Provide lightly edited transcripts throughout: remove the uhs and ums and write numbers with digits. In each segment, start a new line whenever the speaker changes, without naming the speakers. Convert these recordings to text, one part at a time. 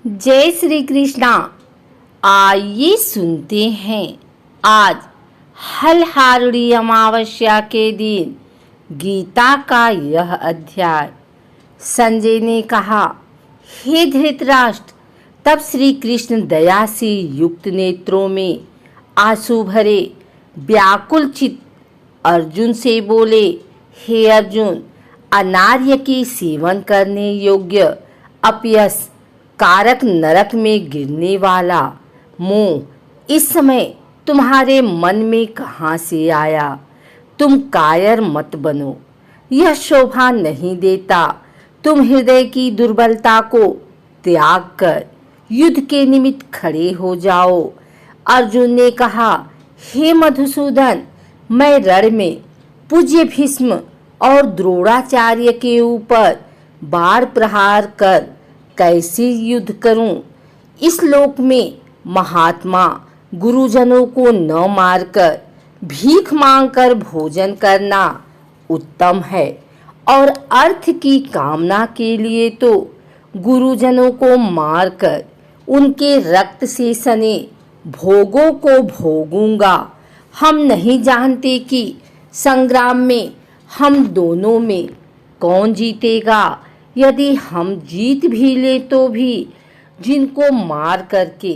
जय श्री कृष्णा। आइए सुनते हैं आज हलहारुड़ी अमावस्या के दिन गीता का यह अध्याय। संजय ने कहा, हे धृतराष्ट्र। तब श्री कृष्ण दया से युक्त नेत्रों में आंसू भरे व्याकुल चित्त अर्जुन से बोले, हे अर्जुन, अनार्य के सेवन करने योग्य अपयस कारक नरक में गिरने वाला मोह इस समय तुम्हारे मन में कहाँ से आया? तुम कायर मत बनो, यह शोभा नहीं देता। तुम हृदय की दुर्बलता को त्याग कर युद्ध के निमित्त खड़े हो जाओ। अर्जुन ने कहा, हे मधुसूदन, मैं रण में पूज्य भीष्म और द्रोणाचार्य के ऊपर बाण प्रहार कर कैसे युद्ध करूं? इस लोक में महात्मा गुरुजनों को न मारकर भीख मांगकर भोजन करना उत्तम है, और अर्थ की कामना के लिए तो गुरुजनों को मारकर उनके रक्त से सने भोगों को भोगूंगा। हम नहीं जानते कि संग्राम में हम दोनों में कौन जीतेगा। यदि हम जीत भी ले तो भी जिनको मार करके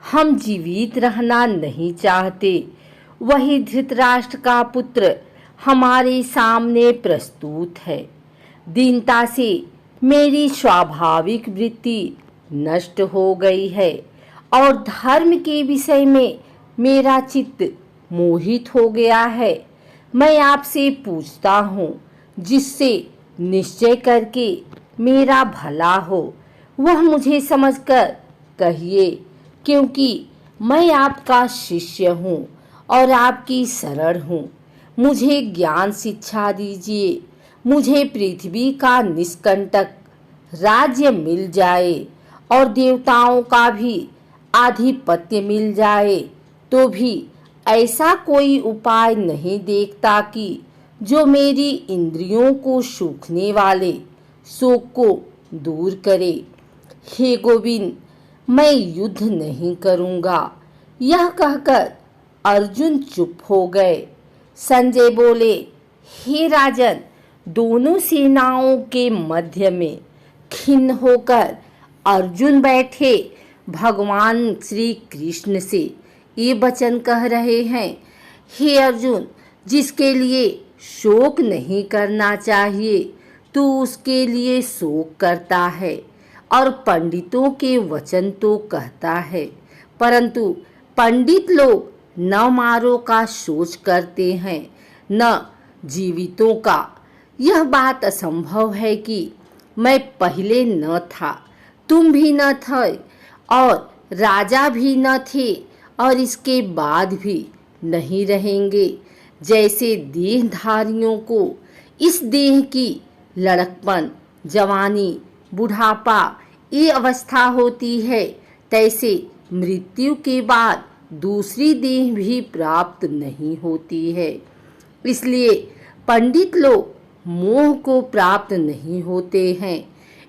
हम जीवित रहना नहीं चाहते, वही धृतराष्ट्र का पुत्र हमारे सामने प्रस्तुत है। दीनता से मेरी स्वाभाविक वृत्ति नष्ट हो गई है और धर्म के विषय में मेरा चित्त मोहित हो गया है। मैं आपसे पूछता हूँ, जिससे निश्चय करके मेरा भला हो, वह मुझे समझकर कहिए, क्योंकि मैं आपका शिष्य हूँ और आपकी शरण हूँ। मुझे ज्ञान शिक्षा दीजिए। मुझे पृथ्वी का निष्कंटक राज्य मिल जाए और देवताओं का भी आधिपत्य मिल जाए तो भी ऐसा कोई उपाय नहीं देखता कि जो मेरी इंद्रियों को सूखने वाले शोक को दूर करे। हे गोविंद, मैं युद्ध नहीं करूंगा। यह कहकर अर्जुन चुप हो गए। संजय बोले, हे राजन, दोनों सेनाओं के मध्य में खिन्न होकर अर्जुन बैठे भगवान श्री कृष्ण से ये वचन कह रहे हैं, हे अर्जुन, जिसके लिए शोक नहीं करना चाहिए तू उसके लिए शोक करता है, और पंडितों के वचन तो कहता है, परंतु पंडित लोग न मारो का सोच करते हैं न जीवितों का। यह बात असंभव है कि मैं पहले न था, तुम भी न थे और राजा भी न थे और इसके बाद भी नहीं रहेंगे। जैसे देहधारियों को इस देह की लड़कपन, जवानी, बुढ़ापा ये अवस्था होती है, तैसे मृत्यु के बाद दूसरी देह भी प्राप्त नहीं होती है। इसलिए पंडित लोग मोह को प्राप्त नहीं होते हैं।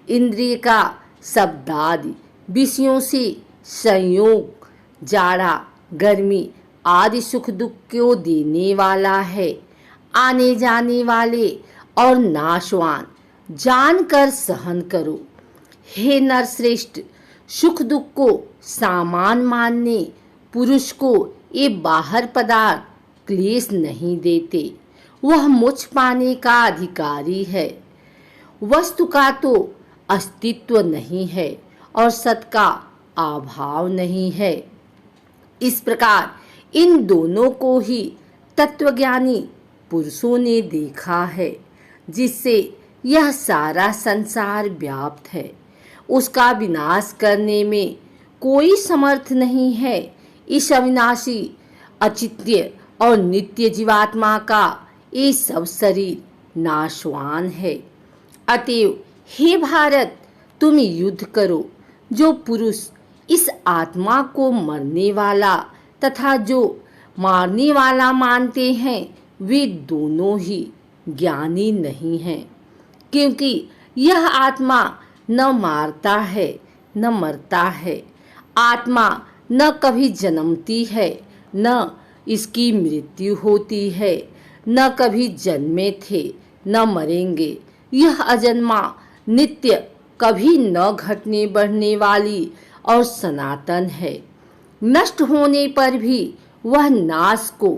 इंद्रिय का शब्दादि विषयों से संयोग जाड़ा, गर्मी आदि सुख दुख को देने वाला है। आने जाने वाले और नाशवान जानकर सहन करो। हे नरश्रेष्ठ, सुख दुख को सामान मानने पुरुष को ये बाहर पदार्थ क्लेश नहीं देते। वह मोक्ष पाने का अधिकारी है। वस्तु का तो अस्तित्व नहीं है और सत का अभाव नहीं है। इस प्रकार इन दोनों को ही तत्वज्ञानी पुरुषों ने देखा है, जिससे यह सारा संसार व्याप्त है। उसका विनाश करने में कोई समर्थ नहीं है। इस अविनाशी, अचित्य और नित्य जीवात्मा का ये सब शरीर नाशवान है। अतएव हे भारत, तुम युद्ध करो। जो पुरुष इस आत्मा को मरने वाला तथा जो मारने वाला मानते हैं, वे दोनों ही ज्ञानी नहीं हैं, क्योंकि यह आत्मा न मारता है न मरता है। आत्मा न कभी जन्मती है, न इसकी मृत्यु होती है, न कभी जन्मे थे न मरेंगे। यह अजन्मा, नित्य, कभी न घटने बढ़ने वाली और सनातन है। नष्ट होने पर भी वह नाश को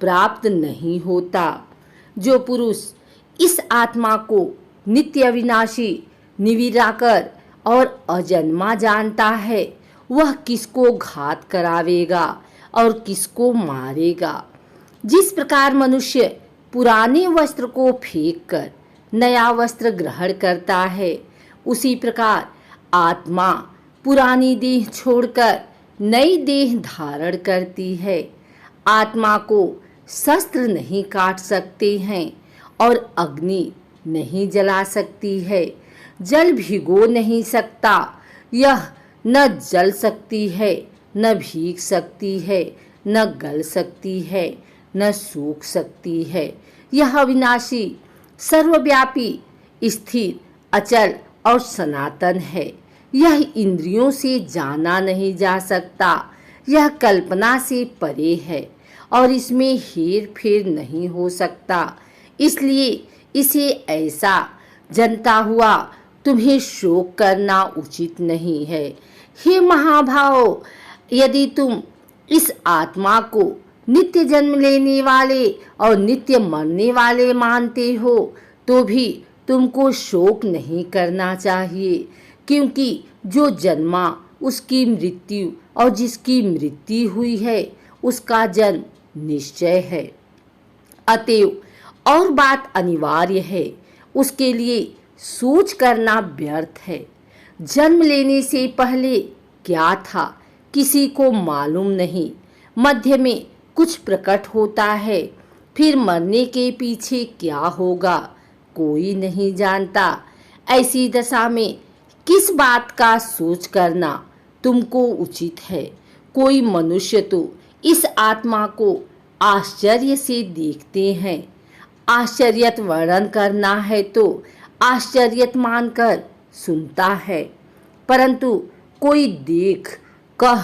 प्राप्त नहीं होता। जो पुरुष इस आत्मा को नित्य अविनाशी, निविराकर और अजन्मा जानता है, वह किसको घात करावेगा और किसको मारेगा। जिस प्रकार मनुष्य पुराने वस्त्र को फेंककर नया वस्त्र ग्रहण करता है, उसी प्रकार आत्मा पुरानी देह छोड़कर नई देह धारण करती है। आत्मा को शस्त्र नहीं काट सकते हैं और अग्नि नहीं जला सकती है। जल भिगो नहीं सकता, यह न जल सकती है, न भीग सकती है, न गल सकती है, न सूख सकती है। यह अविनाशी, सर्वव्यापी, स्थिर, अचल और सनातन है। यह इंद्रियों से जाना नहीं जा सकता। यह कल्पना से परे है और इसमें हेर फेर नहीं हो सकता। इसलिए इसे ऐसा जनता हुआ तुम्हें शोक करना उचित नहीं है। हे महाभाव, यदि तुम इस आत्मा को नित्य जन्म लेने वाले और नित्य मरने वाले मानते हो, तो भी तुमको शोक नहीं करना चाहिए, क्योंकि जो जन्मा उसकी मृत्यु और जिसकी मृत्यु हुई है उसका जन्म निश्चय है। अतएव और बात अनिवार्य है, उसके लिए सोच करना व्यर्थ है। जन्म लेने से पहले क्या था किसी को मालूम नहीं। मध्य में कुछ प्रकट होता है, फिर मरने के पीछे क्या होगा कोई नहीं जानता। ऐसी दशा में किस बात का सोच करना तुमको उचित है। कोई मनुष्य तो इस आत्मा को आश्चर्य से देखते हैं। आश्चर्यत वर्णन करना है तो आश्चर्यत मानकर सुनता है, परंतु कोई देख कह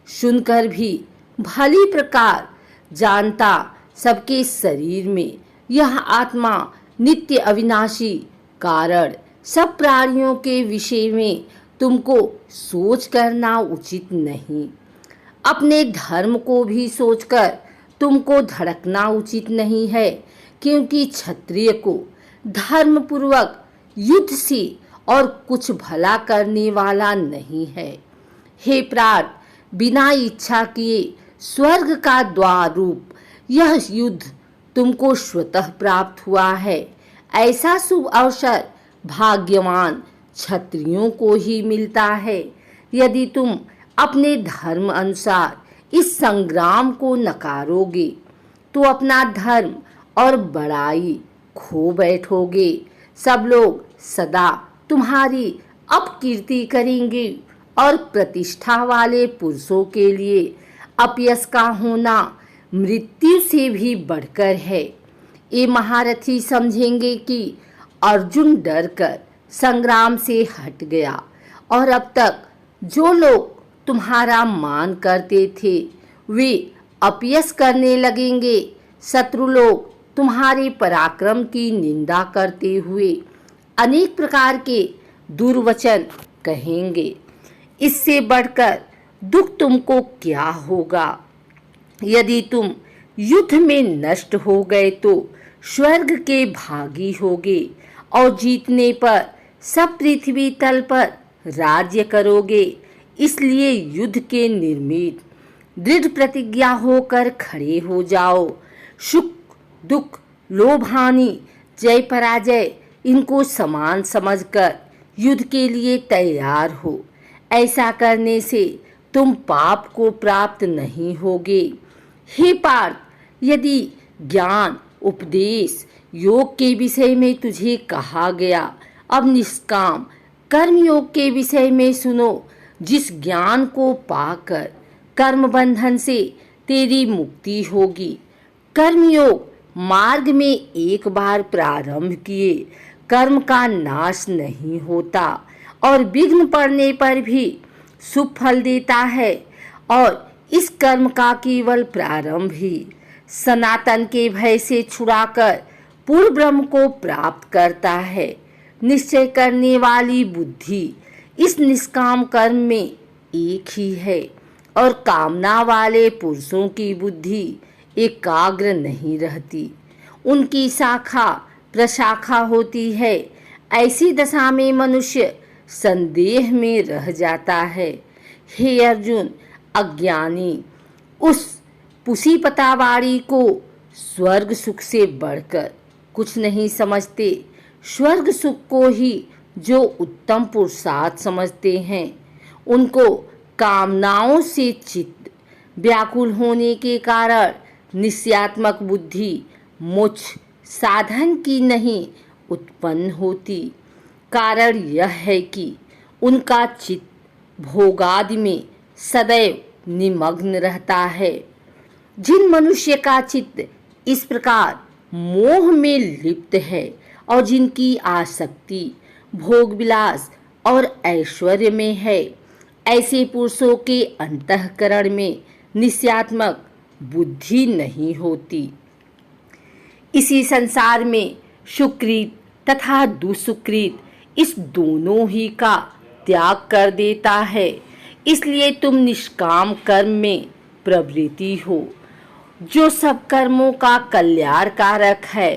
सुनकर भी भली प्रकार जानता सबके शरीर में यह आत्मा नित्य अविनाशी कारण सब प्राणियों के विषय में तुमको सोच करना उचित नहीं। अपने धर्म को भी सोचकर तुमको धड़कना उचित नहीं है, क्योंकि क्षत्रिय को धर्म पूर्वक युद्ध से और कुछ भला करने वाला नहीं है। हे प्राण, बिना इच्छा किए स्वर्ग का द्वार रूप यह युद्ध तुमको स्वतः प्राप्त हुआ है। ऐसा शुभ अवसर भाग्यवान क्षत्रियों को ही मिलता है। यदि तुम अपने धर्म अनुसार इस संग्राम को नकारोगे तो अपना धर्म और बड़ाई खो बैठोगे। सब लोग सदा तुम्हारी अपकीर्ति करेंगे और प्रतिष्ठा वाले पुरुषों के लिए अपयश का होना मृत्यु से भी बढ़कर है। ये महारथी समझेंगे कि अर्जुन डरकर संग्राम से हट गया और अब तक जो लोग तुम्हारा मान करते थे वे अपयश करने लगेंगे। शत्रु लोग तुम्हारे पराक्रम की निंदा करते हुए अनेक प्रकार के दुर्वचन कहेंगे। इससे बढ़कर दुख तुमको क्या होगा। यदि तुम युद्ध में नष्ट हो गए तो स्वर्ग के भागी होगे और जीतने पर सब पृथ्वी तल पर राज्य करोगे। इसलिए युद्ध के निर्मित दृढ़ प्रतिज्ञा होकर खड़े हो जाओ। सुख दुख, लोभ हानि, जय पराजय, इनको समान समझकर युद्ध के लिए तैयार हो। ऐसा करने से तुम पाप को प्राप्त नहीं होगे। हे पार्थ, यदि ज्ञान, उपदेश, योग के विषय में तुझे कहा गया, अब निष्काम कर्म योग के विषय में सुनो। जिस ज्ञान को पाकर कर्म बंधन से तेरी मुक्ति होगी। कर्मयोग मार्ग में एक बार प्रारंभ किए कर्म का नाश नहीं होता और विघ्न पड़ने पर भी शुभ फल देता है और इस कर्म का केवल प्रारंभ ही सनातन के भय से छुड़ाकर पूर्ण ब्रह्म को प्राप्त करता है। निश्चय करने वाली बुद्धि इस निष्काम कर्म में एक ही है और कामना वाले पुरुषों की बुद्धि एकाग्र नहीं रहती, उनकी शाखा प्रशाखा होती है। ऐसी दशा में मनुष्य संदेह में रह जाता है। हे अर्जुन, अज्ञानी उस पुसी पतावाड़ी को स्वर्ग सुख से बढ़कर कुछ नहीं समझते। स्वर्ग सुख को ही जो उत्तम पुरुषार्थ समझते हैं, उनको कामनाओं से चित्त व्याकुल होने के कारण निश्चयात्मक बुद्धि मोक्ष साधन की नहीं उत्पन्न होती। कारण यह है कि उनका चित्त भोगादि में सदैव निमग्न रहता है। जिन मनुष्य का चित्त इस प्रकार मोह में लिप्त है और जिनकी आसक्ति भोग विलास और ऐश्वर्य में है, ऐसे पुरुषों के अंतःकरण में निश्चयात्मक बुद्धि नहीं होती। इसी संसार में सुकृत तथा दुष्कृत इस दोनों ही का त्याग कर देता है। इसलिए तुम निष्काम कर्म में प्रवृत्ति हो, जो सब कर्मों का कल्याण कारक है।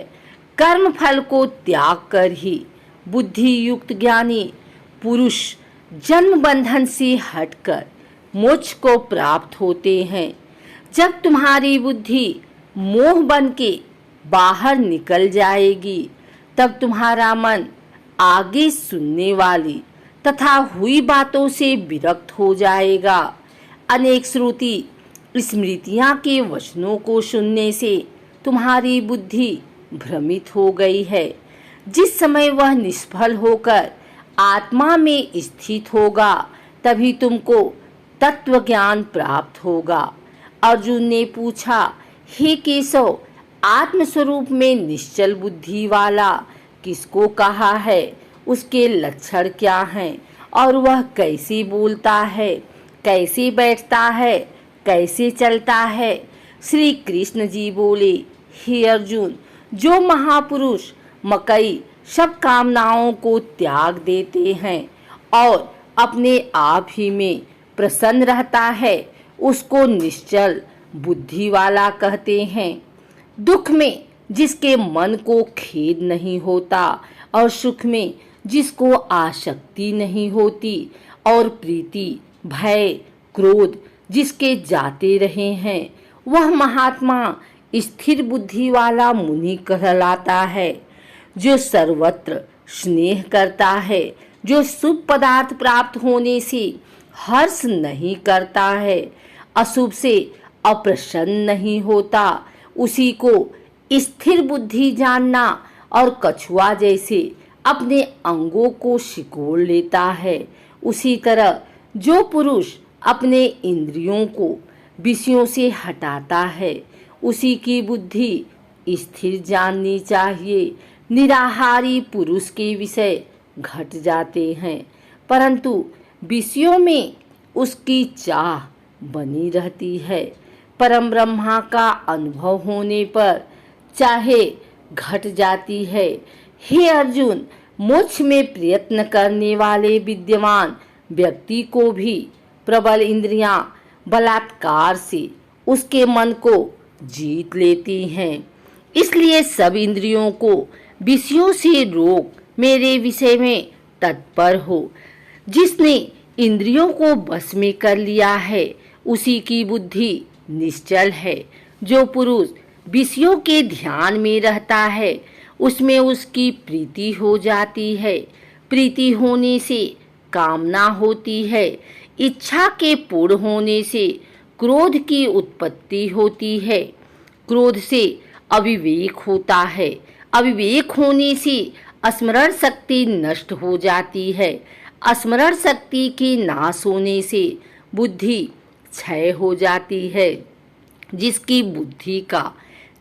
कर्म फल को त्याग कर ही बुद्धि युक्त ज्ञानी पुरुष जन्म बंधन से हटकर मोक्ष को प्राप्त होते हैं। जब तुम्हारी बुद्धि मोह बन के बाहर निकल जाएगी, तब तुम्हारा मन आगे सुनने वाली तथा हुई बातों से विरक्त हो जाएगा। अनेक श्रुति स्मृतियां के वचनों को सुनने से तुम्हारी बुद्धि भ्रमित हो गई है। जिस समय वह निष्फल होकर आत्मा में स्थित होगा, तभी तुमको तत्व ज्ञान प्राप्त होगा। अर्जुन ने पूछा, हे केशव, आत्मस्वरूप में निश्चल बुद्धि वाला किसको कहा है? उसके लक्षण क्या हैं और वह कैसे बोलता है, कैसे बैठता है, कैसे चलता है? श्री कृष्ण जी बोले, हे अर्जुन, जो महापुरुष मकई सब कामनाओं को त्याग देते हैं और अपने आप ही में प्रसन्न रहता है, उसको निश्चल बुद्धि वाला कहते हैं। दुख में जिसके मन को खेद नहीं होता और सुख में जिसको आसक्ति नहीं होती और प्रीति भय क्रोध जिसके जाते रहे हैं, वह महात्मा स्थिर बुद्धि वाला मुनि कहलाता है। जो सर्वत्र स्नेह करता है, जो शुभ पदार्थ प्राप्त होने से हर्ष नहीं करता है, अशुभ से अप्रसन्न नहीं होता, उसी को स्थिर बुद्धि जानना और कछुआ जैसे अपने अंगों को सिकोड़ लेता है। उसी तरह जो पुरुष अपने इंद्रियों को विषयों से हटाता है, उसी की बुद्धि स्थिर जाननी चाहिए। निराहारी पुरुष के विषय घट जाते हैं, परंतु विषयों में उसकी चाह बनी रहती है। परम ब्रह्मा का अनुभव होने पर चाहे घट जाती है। हे अर्जुन, मोक्ष में प्रयत्न करने वाले विद्यमान व्यक्ति को भी प्रबल इंद्रियां बलात्कार से उसके मन को जीत लेती हैं। इसलिए सब इंद्रियों को विषयों से रोक मेरे विषय में तत्पर हो। जिसने इंद्रियों को बस में कर लिया है, उसी की बुद्धि निश्चल है। जो पुरुष विषयों के ध्यान में रहता है, उसमें उसकी प्रीति हो जाती है। प्रीति होने से कामना होती है। इच्छा के पूर्ण होने से क्रोध की उत्पत्ति होती है। क्रोध से अविवेक होता है। अविवेक होने से स्मरण शक्ति नष्ट हो जाती है। स्मरण शक्ति के नाश होने से बुद्धि क्षय हो जाती है। जिसकी बुद्धि का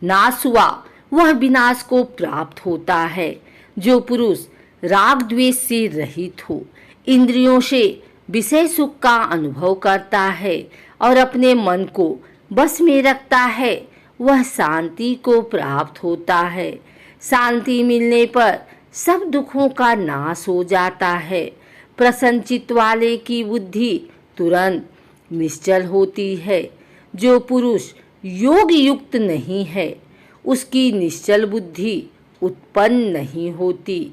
नाश हुआ, वह विनाश को प्राप्त होता है। जो पुरुष राग द्वेष से रहित हो, इंद्रियों से विषय सुख का अनुभव करता है और अपने मन को बस में रखता है, वह शांति को प्राप्त होता है। शांति मिलने पर सब दुखों का नाश हो जाता है। प्रसन्न चित्त वाले की बुद्धि तुरंत निश्चल होती है। जो पुरुष योग युक्त नहीं है, उसकी निश्चल बुद्धि उत्पन्न नहीं होती।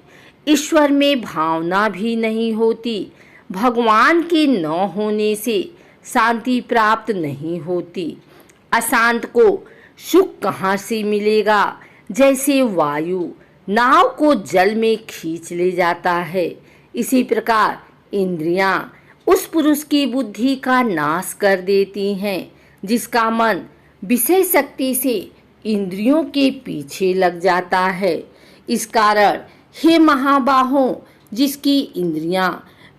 ईश्वर में भावना भी नहीं होती। भगवान के न होने से शांति प्राप्त नहीं होती। अशांत को सुख कहाँ से मिलेगा? जैसे वायु नाव को जल में खींच ले जाता है, इसी प्रकार इंद्रियां उस पुरुष की बुद्धि का नाश कर देती हैं जिसका मन विषय शक्ति से इंद्रियों के पीछे लग जाता है। इस कारण हे महाबाहों, जिसकी इंद्रियां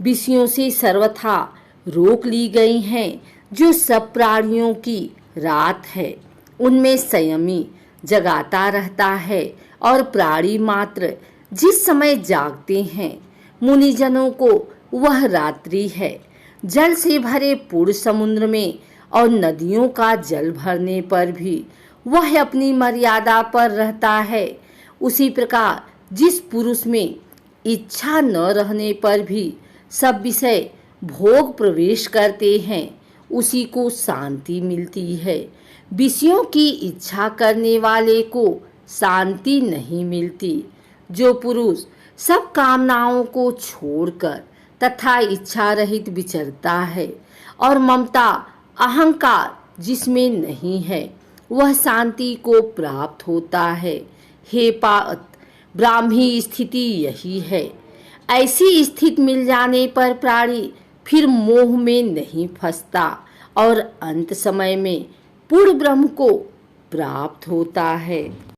विषयों से सर्वथा रोक ली गई हैं, जो सब प्राणियों की रात है, उनमें संयमी जगाता रहता है और प्राणी मात्र जिस समय जागते हैं, मुनिजनों को वह रात्रि है। जल से भरे पूर्ण समुद्र में और नदियों का जल भरने पर भी वह अपनी मर्यादा पर रहता है। उसी प्रकार जिस पुरुष में इच्छा न रहने पर भी सब विषय भोग प्रवेश करते हैं, उसी को शांति मिलती है। विषयों की इच्छा करने वाले को शांति नहीं मिलती। जो पुरुष सब कामनाओं को छोड़कर तथा इच्छा रहित विचरता है और ममता अहंकार जिसमें नहीं है, वह शांति को प्राप्त होता है। हे पार्थ, ब्राह्मी स्थिति यही है। ऐसी स्थिति मिल जाने पर प्राणी फिर मोह में नहीं फंसता और अंत समय में पूर्ण ब्रह्म को प्राप्त होता है।